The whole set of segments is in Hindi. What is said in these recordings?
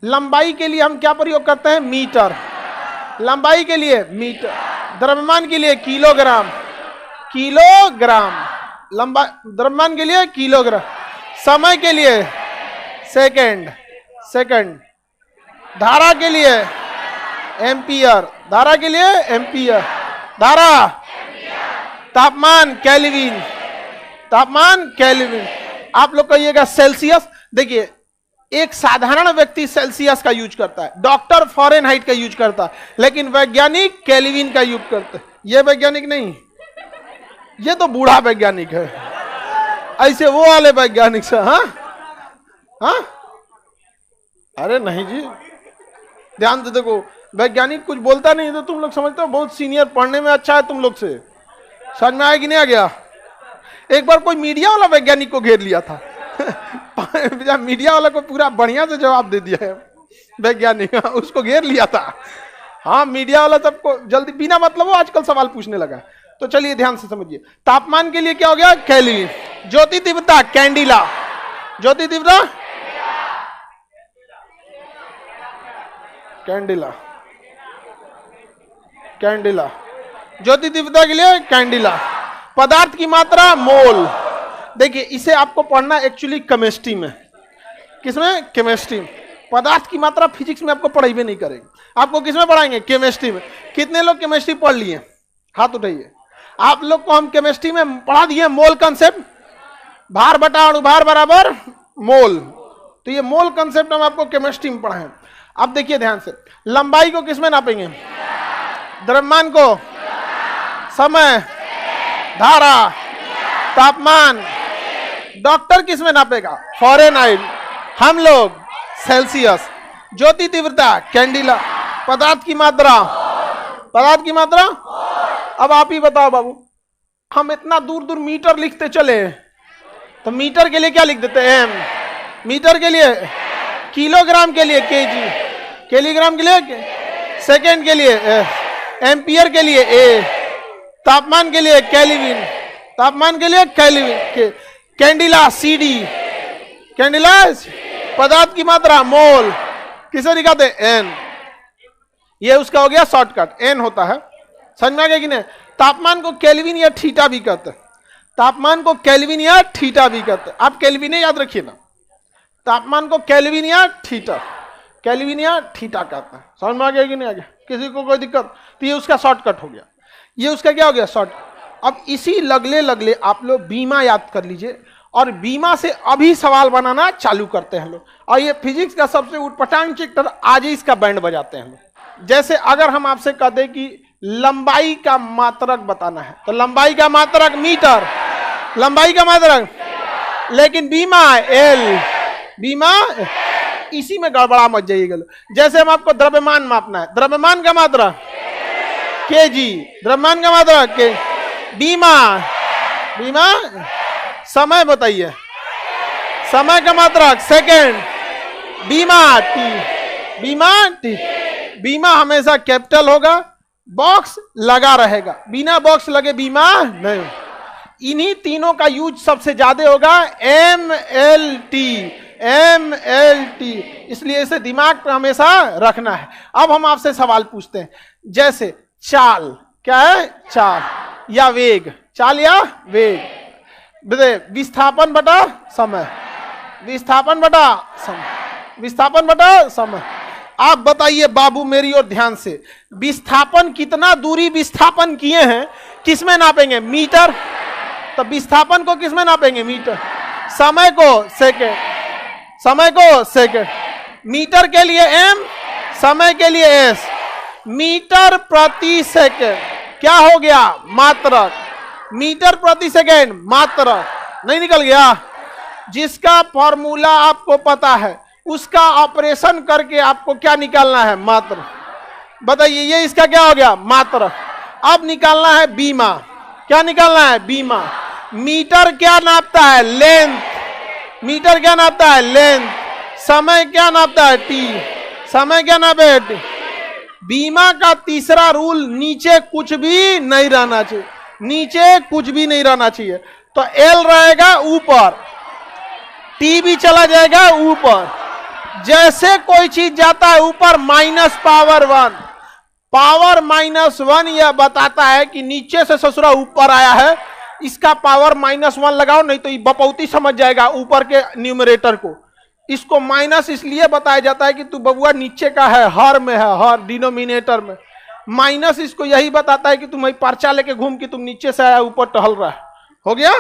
लंबाई के लिए हम क्या प्रयोग करते हैं? मीटर। लंबाई के लिए मीटर, द्रव्यमान के लिए किलोग्राम, किलोग्राम, लंबा द्रव्यमान के लिए किलोग्राम, समय के लिए सेकंड, सेकंड, धारा के लिए एम्पियर, धारा के लिए एम्पियर, धारा, तापमान केल्विन, तापमान केल्विन। आप लोग कहिएगा सेल्सियस। देखिए एक साधारण व्यक्ति सेल्सियस का यूज करता है, डॉक्टर फॉरेनहाइट का यूज करता है, लेकिन वैज्ञानिक केल्विन का यूज करते हैं। ये वैज्ञानिक नहीं, ये तो बूढ़ा वैज्ञानिक है, ऐसे वो वाले वैज्ञानिक से। हाँ हाँ, अरे नहीं जी, ध्यान से देखो, वैज्ञानिक कुछ बोलता नहीं तो तुम लोग समझते हो बहुत सीनियर, पढ़ने में अच्छा है तुम लोग से। समझ में आया कि नहीं आ गया? एक बार कोई मीडिया वाला वैज्ञानिक को घेर लिया था मीडिया वाला को पूरा बढ़िया से जवाब दे दिया है वैज्ञानिक, उसको घेर लिया था। हाँ, मीडिया वाला सबको जल्दी बिना मतलब वो आजकल सवाल पूछने लगा। तो चलिए ध्यान से समझिए, तापमान के लिए क्या हो गया? केल्विन। ज्योति तीव्रता कैंडिला, ज्योति तीव्रता कैंडिला, कैंडिला, ज्योति तीव्रता के लिए कैंडिला। पदार्थ की मात्रा मोल। देखिए इसे आपको पढ़ना एक्चुअली केमिस्ट्री में। किसमें? केमिस्ट्री में। पदार्थ की मात्रा फिजिक्स में आपको पढ़ाई भी नहीं करेंगे, आपको किसमें पढ़ाएंगे? केमिस्ट्री में। कितने लोग केमिस्ट्री पढ़ लिए? हाथ उठाइए। आप लोग को हम केमिस्ट्री में पढ़ा दिए मोल कंसेप्ट, भार बटा अणुभार बराबर मोल। तो ये मोल कंसेप्ट हम आपको केमिस्ट्री में पढ़ाएं। अब देखिए ध्यान से, लंबाई को किसमें नापेंगे? द्रव्यमान को, समय, धारा, तापमान। डॉक्टर किसमें नापेगा? फॉरेनहाइट। हम लोग सेल्सियस। ज्योति तीव्रता कैंडिला। पदार्थ की मात्रा, पदार्थ की मात्रा। अब आप ही बताओ बाबू, हम इतना दूर दूर मीटर लिखते चले, तो मीटर के लिए क्या लिख देते हैं? एम। मीटर के लिए, किलोग्राम के लिए केजी, किलोग्राम के लिए, सेकेंड के लिए एम्पियर के लिए ए, तापमान के लिए केल्विन, तापमान के लिए केल्विन, कैंडिला सीडी, कैंडिला। पदार्थ की मात्रा मोल, किसे दिखाते? एन। ये उसका हो गया शॉर्टकट, एन होता है। समझ में आ गया कि नहीं? तापमान को केल्विन या थीटा भी कहते हैं, तापमान को केल्विन या थीटा भी कहते हैं। आप केल्विन याद रखिए ना, तापमान को केल्विन या थीटा, केल्विन या थीटा कहते हैं। समझ में आ गया कि नहीं आ गया? किसी को कोई दिक्कत? तो ये उसका शॉर्टकट हो गया, ये उसका क्या हो गया? शॉर्ट। अब इसी लगले लगले आप लोग बीमा याद कर लीजिए, और बीमा से अभी सवाल बनाना चालू करते हैं लोग। और ये फिजिक्स का सबसे उटपटांग चैप्टर, आज ही इसका बैंड बजाते हैं लोग। जैसे अगर हम आपसे कह दें कि लंबाई का मात्रक बताना है, तो लंबाई का मात्रक मीटर, लंबाई का मात्रक, लेकिन बीमा एल, बीमा। इसी में गड़बड़ा मच जाइएगा। जैसे हम आपको द्रव्यमान मापना है, द्रव्यमान का मात्रा केजी, द्रव्यमान का मात्रा के, बीमा, बीमा। समय बताइए, समय का मात्रक सेकेंड, बीमा टी, बीमा टी। बीमा हमेशा कैपिटल होगा, बॉक्स लगा रहेगा, बिना बॉक्स लगे बीमा नहीं। इन्हीं तीनों का यूज सबसे ज्यादा होगा, M L T, M L T. इसलिए इसे दिमाग पर हमेशा रखना है। अब हम आपसे सवाल पूछते हैं, जैसे चाल, क्या है? चाल या वेग, चाल या वेग। विस्थापन बटा समय, विस्थापन बटा समय, विस्थापन बटा समय। आप बताइए बाबू मेरी ओर ध्यान से, विस्थापन कितना दूरी विस्थापन किए हैं किसमें नापेंगे? मीटर। तो विस्थापन को किसमें नापेंगे? मीटर। समय को सेकेंड, समय को सेकेंड। मीटर के लिए एम, समय के लिए एस। मीटर प्रति सेकेंड क्या हो गया? मात्रक। मीटर प्रति सेकेंड मात्रक। नहीं निकल गया? जिसका फॉर्मूला आपको पता है उसका ऑपरेशन करके आपको क्या निकालना है? मात्रक। बताइए, ये इसका क्या हो गया? मात्रक। अब निकालना है बीमा। क्या निकालना है? बीमा। मीटर क्या नापता है? लेंथ। मीटर क्या नापता है? लेंथ। समय क्या नापता है? टी। समय क्या नापे? टी। बीमा का तीसरा रूल, नीचे कुछ भी नहीं रहना चाहिए, नीचे कुछ भी नहीं रहना चाहिए। तो एल रहेगा ऊपर, टी भी चला जाएगा ऊपर। जैसे कोई चीज जाता है ऊपर माइनस पावर 1, पावर -1 यह बताता है कि नीचे से ससुरा ऊपर आया है, इसका पावर -1 लगाओ, नहीं तो ये बपौती समझ जाएगा ऊपर के न्यूमरेटर को। इसको माइनस इसलिए बताया जाता है कि तू बबुआ नीचे का है, हर में है, हर डिनोमिनेटर में। माइनस इसको यही बताता है कि तुम पर्चा लेके घूम के तुम नीचे से आया ऊपर टहल रहा है। हो गया?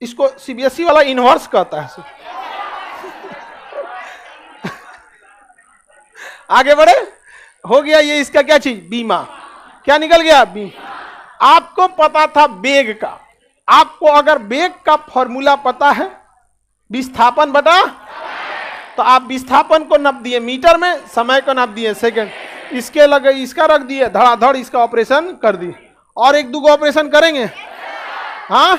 इसको सीबीएसई वाला इनवर्स कहता है। आगे बढ़े, हो गया ये इसका क्या चीज, बीमा। क्या निकल गया? बीमा। आपको पता था वेग का, आपको अगर वेग का फॉर्मूला पता है विस्थापन बटा, तो आप विस्थापन को नाप दिए मीटर में, समय को नाप दिए सेकंड, इसके लगे इसका रख दिए, धड़ाधड़ इसका ऑपरेशन कर दिए। और एक दो ऑपरेशन करेंगे। हाँ,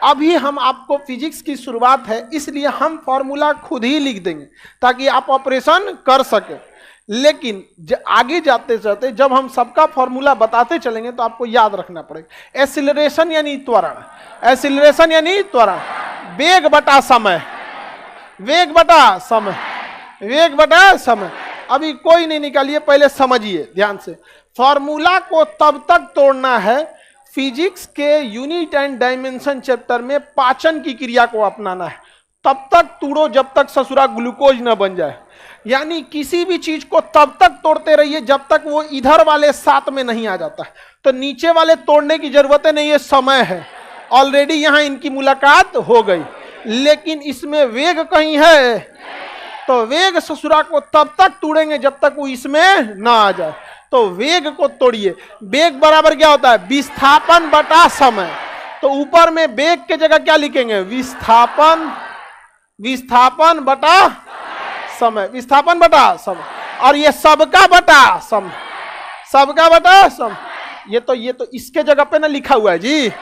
अभी हम आपको फिजिक्स की शुरुआत है इसलिए हम फॉर्मूला खुद ही लिख देंगे ताकि आप ऑपरेशन कर सके। लेकिन आगे जाते जाते जब हम सबका फॉर्मूला बताते चलेंगे तो आपको याद रखना पड़ेगा। एक्सीलरेशन यानी त्वरण, एक्सीलरेशन यानी त्वरण, वेग बटा समय, वेग बटा समय, वेग बटा समय। अभी कोई नहीं निकालिए, पहले समझिए ध्यान से। फॉर्मूला को तब तक तोड़ना है, फिजिक्स के यूनिट एंड डायमेंशन चैप्टर में पाचन की क्रिया को अपनाना है। तब तक तोड़ो जब तक ससुरा ग्लूकोज न बन जाए। यानी किसी भी चीज को तब तक तोड़ते रहिए जब तक वो इधर वाले साथ में नहीं आ जाता है। तो नीचे वाले तोड़ने की जरूरत नहीं है, समय है ऑलरेडी, यहां इनकी मुलाकात हो गई। लेकिन इसमें वेग कहीं है, तो वेग ससुरा को तब तक तोड़ेंगे जब तक वो इसमें ना आ जाए। तो वेग को तोड़िए। वेग बराबर क्या होता है? विस्थापन बटा समय। तो ऊपर में वेग के जगह क्या लिखेंगे? विस्थापन, विस्थापन बटा समय, विस्थापन बटा समय। और ये सबका बटा समय, सबका बटा समय। ये तो इसके जगह पे ना लिखा हुआ है जी।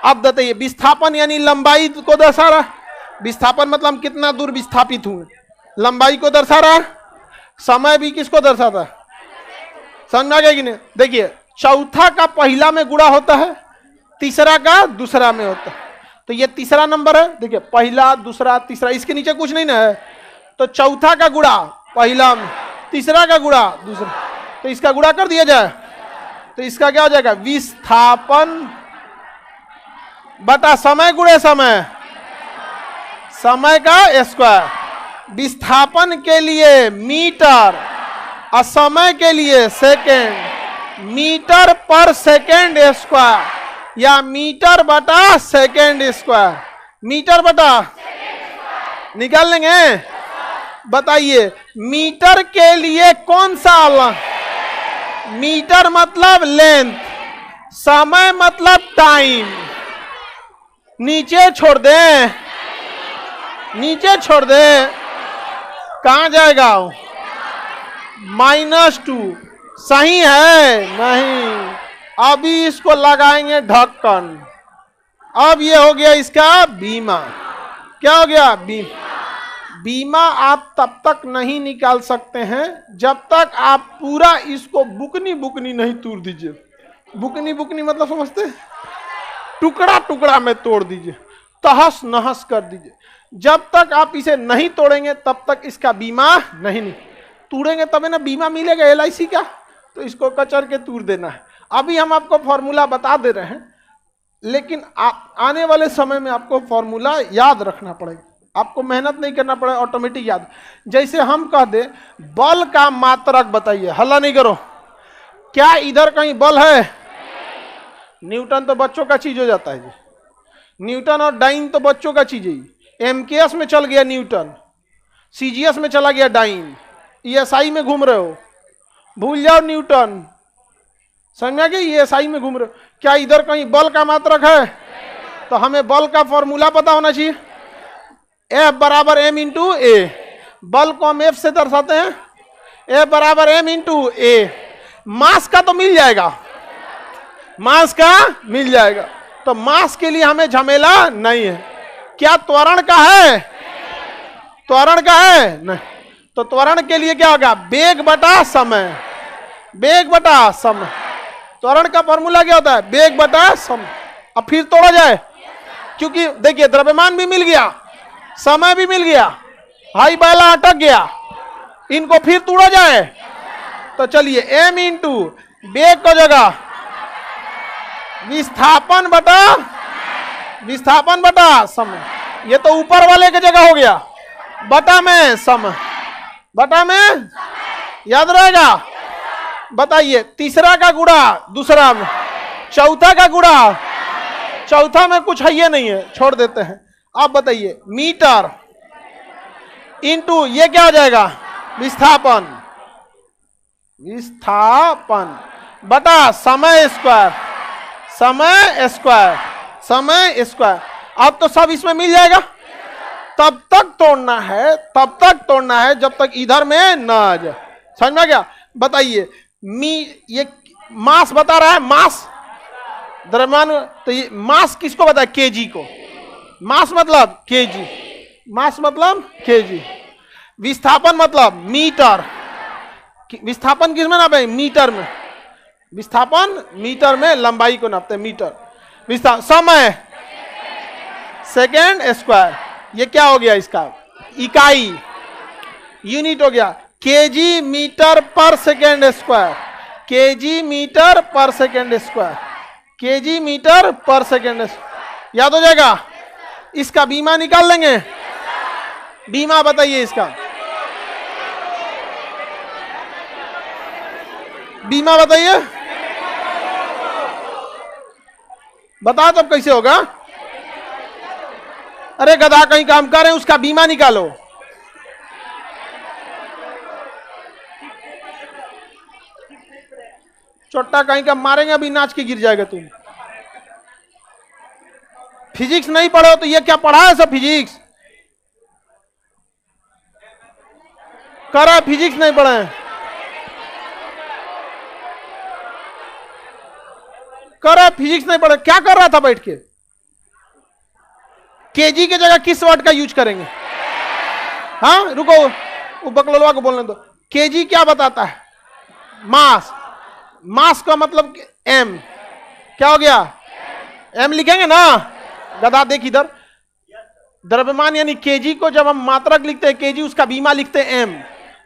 अब बताइए, विस्थापन यानी लंबाई को दर्शा रहा, विस्थापन मतलब कितना दूर विस्थापित हुए, लंबाई को दर्शा रहा। समय भी किसको दर्शाता है? समझ में आ गया कि नहीं? देखिए, चौथा का पहला में गुणा होता है, तीसरा का दूसरा में होता है। तो ये तीसरा नंबर है। देखिए, पहला, दूसरा, तीसरा, इसके नीचे कुछ नहीं ना है। तो चौथा का गुणा पहला में, तीसरा का गुणा दूसरा, तो इसका गुणा कर दिया जाए तो इसका क्या हो जाएगा? विस्थापन बटा समय गुणे समय, समय का स्क्वायर। विस्थापन के लिए मीटर और समय के लिए सेकेंड, मीटर पर सेकेंड स्क्वायर या मीटर बटा सेकेंड स्क्वायर, मीटर बटा निकाल लेंगे। बताइए, मीटर के लिए कौन सा अलग? मीटर मतलब लेंथ, समय मतलब टाइम। नीचे छोड़ दे, नीचे छोड़ दे, कहां जाएगा? -2। सही है? नहीं। अभी इसको लगाएंगे ढक्कन। अब ये हो गया इसका बीमा। क्या हो गया? बीमा। बीमा आप तब तक नहीं निकाल सकते हैं जब तक आप पूरा इसको बुकनी बुकनी नहीं तोड़ दीजिए। बुकनी बुकनी मतलब समझते? टुकड़ा टुकड़ा में तोड़ दीजिए, तहस नहस कर दीजिए। जब तक आप इसे नहीं तोड़ेंगे तब तक इसका बीमा नहीं तोड़ेंगे, तब है ना बीमा मिलेगा LIC का। तो इसको कचर के तोड़ देना है। अभी हम आपको फॉर्मूला बता दे रहे हैं, लेकिन आने वाले समय में आपको फॉर्मूला याद रखना पड़ेगा। आपको मेहनत नहीं करना पड़ेगा, ऑटोमेटिक याद। जैसे हम कह दे बल का मात्रक बताइए, हल्ला नहीं करो। क्या इधर कहीं बल है? न्यूटन तो बच्चों का चीज हो जाता है जी। न्यूटन और डाइन तो बच्चों का चीज है। MKS में चल गया न्यूटन, CGS में चला गया डाइन, ESI में घूम रहे हो, भूल जाओ न्यूटन। समझ में आ गया? ESI में घूम रहे हो। क्या इधर कहीं बल का मात्रक है? तो हमें बल का फॉर्मूला पता होना चाहिए। F बराबर m इंटू ए। बल को हम F से दर्शाते हैं, F बराबर m इंटू ए। मास का तो मिल जाएगा, मास का मिल जाएगा। तो मास के लिए हमें झमेला नहीं है। क्या त्वरण का है? त्वरण का है? नहीं। तो त्वरण के लिए क्या होगा? वेग बटा समय, वेग बटा समय। त्वरण का फॉर्मूला क्या होता है? वेग बटा समय। अब फिर तोड़ा जाए, क्योंकि देखिए द्रव्यमान भी मिल गया, समय भी मिल गया, हाई बैला अटक गया, इनको फिर तोड़ा जाए। तो चलिए m इंटू वेग का जगह विस्थापन बटा समय, ये तो ऊपर वाले की जगह हो गया, बटा में समय, बटा में याद रहेगा। बताइए तीसरा का गुणा दूसरा में, चौथा का गुणा, चौथा में कुछ है ये नहीं है, छोड़ देते हैं। अब बताइए मीटर इंटू ये क्या हो जाएगा, विस्थापन बटा समय स्क्वायर, समय स्क्वायर। अब तो सब इसमें मिल जाएगा। तब तक तोड़ना है जब तक इधर में ना आ जाए। समझ में आ गया। बताइए ये मास बता रहा है, मास द्रव्यमान, तो ये मास किसको बताया, केजी को। मास मतलब केजी, मास मतलब केजी। विस्थापन मतलब मीटर, विस्थापन किस में नापे, मीटर में। विस्थापन मीटर में लंबाई को नापते हैं, मीटर। विस्थापन समय सेकेंड स्क्वायर, ये क्या हो गया इसका इकाई, यूनिट हो गया केजी मीटर पर सेकेंड स्क्वायर, केजी मीटर पर सेकेंड स्क्वायर, केजी मीटर पर सेकेंड। याद हो जाएगा। इसका बीमा निकाल लेंगे, बीमा बताइए इसका, बीमा बताइए, बताओ तब कैसे होगा। अरे गधा कहीं काम कर रहे हैं, उसका बीमा निकालो। चोट्टा कहीं का मारेंगे, अभी नाच के गिर जाएगा तुम। फिजिक्स नहीं पढ़ो तो ये क्या पढ़ा है सब, फिजिक्स कर रहा है, फिजिक्स नहीं पढ़े, कर रहा है फिजिक्स नहीं पढ़े, क्या कर रहा था बैठ के। केजी की जगह किस वर्ड का यूज करेंगे। हाँ रुको, वो बकलोलवा को बोलने दो। केजी क्या बताता है, मास, मास का मतलब एम, क्या हो गया, एम लिखेंगे ना। गधा देख इधर, द्रव्यमान यानी केजी को जब हम मात्रक लिखते हैं केजी, उसका बीमा लिखते हैं एम।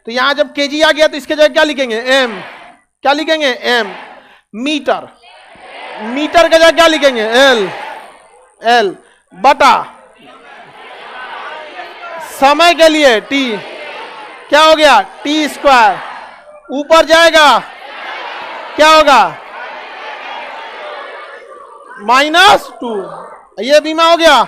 तो यहां जब केजी आ गया तो इसके जगह क्या लिखेंगे, एम। क्या लिखेंगे, एम। मीटर, मीटर के जगह क्या लिखेंगे, एल, एल बटा समय के लिए टी, क्या हो गया, टी स्क्वायर। ऊपर जाएगा क्या होगा, -2, ये बीमा हो गया।